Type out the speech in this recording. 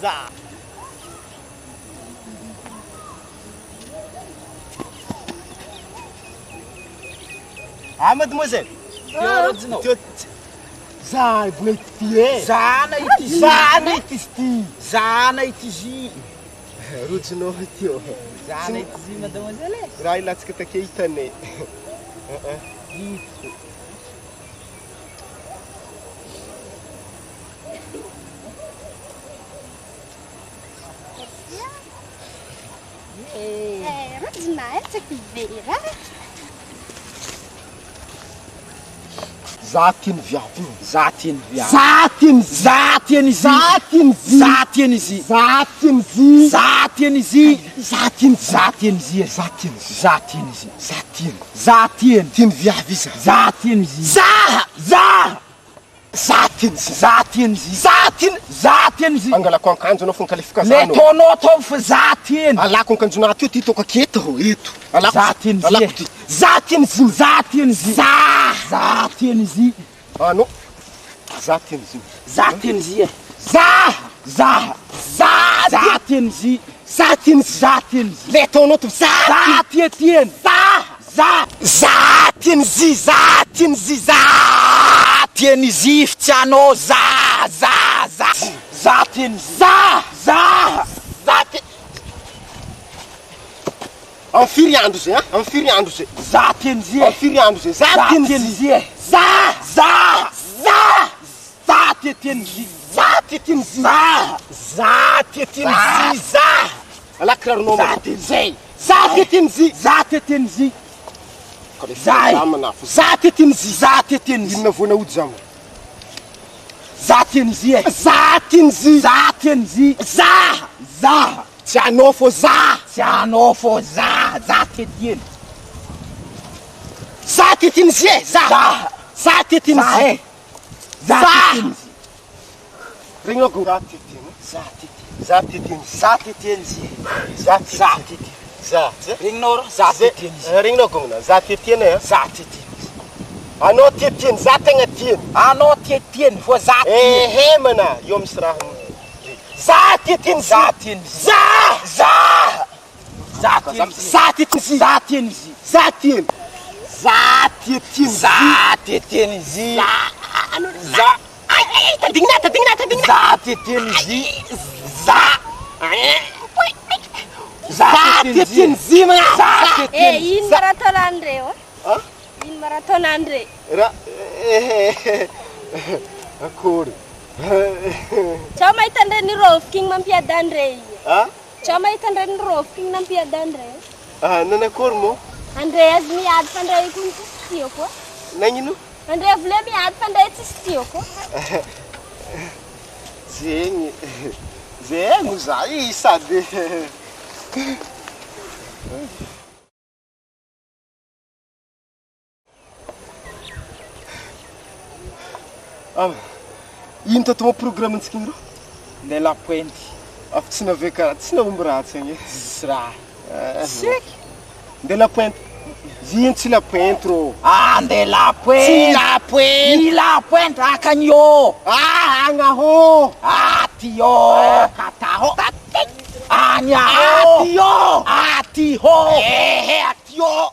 za. Ah, mademoiselle. Za voulait tirer. Zana ity Zana ity ity. Zana ity zy. Rojonao tio. Zana ity zy mademoiselle. Raha ilatsika take hitane. Za tiany viavy. Za tiany viavy. Za tiany Za tiany zy. Za tiany zy. Za tiany zy. Za tiany zy. Za tiany zy. Za tiany Za tiany zy. Za tiany zy. Za tiany zy. Za tiany. Za tiany. Tiany viavy izy. Za tiany zy. Za tiany zy. Za tiany zy. Za tiany. Za tiany zy. Angalako akanjo anao fankalifika Le zany. taonao ataovy fa za tiany. Alako akanjonao ty ty toko aketo eto. Za tiany zy. Alako ty. Za tiany zy. Za tiany zy. Za tiany zy. Ano. Za tiany zy. Za tiany zy. Za tiany zy. Za tiany zy. Za tiany zy. Le taonao ty za tiany. Za tiany zy. Za tiany zy. Za tiany zy fitianao za tiany zy. Za en firy andro zay en firy andro zay. Za tiany zy. En firy andro zay. Za tiany zy. Za tiany zy. Za tiany zy. Za tiany zy. Ala kiraronao Za tiany zy. Za tiany zy. Za tiany zy. Zamanafo. Za tiany zy. Za tiany zy. Inona voana ody zamo. Za tiany zy. Za tiany zy. Za tiany zy. Za. Tsy anao fô za. Tsy anao fô za tiany. Za tiany zy. Za tiany zy. Za tiany zy. Regninao go. Za tiany. Za tiany zy. Za tiany. Za. Regninao ro za tiany zy. Regninao gongna. Za tiany. Za tiany. Anao tiany. Za tegna tiany. Anao tiany fô za tiany. Ehe mana. Io misy raha. Za tiany. Za tiany. Za tiany. Za tiany. Za tiany zy. Za tiany. Za tiany. Za tiany zy. Za. Tadigna. Za tiany zy. Za tiany zy mana. Ino maratonandreo? Ino maratonandre? Akory. Tsao mahita an'ireny rovoko igny mampiadandre io. Tsao mahita an'ireny rovoko igny nampiadandre. Nanakory mo? Andre azy miady fandray koa tsisy tiako. Nagnino? Andre vole miady fandray tsisy tiako. Zegny za sady. Ino tatao programantsika igny ro? Le la pointe. Afa tsy naveka tsy naomby ratsy igny. Tsy raha. Seky. De la pointe. Zino tsy la pointe ro. Ande la pointe. Tsy la pointe. Ni la pointe akanyo. Agnaho. Atio. Kataho. Anyaho. Atio. Atiho. Atio.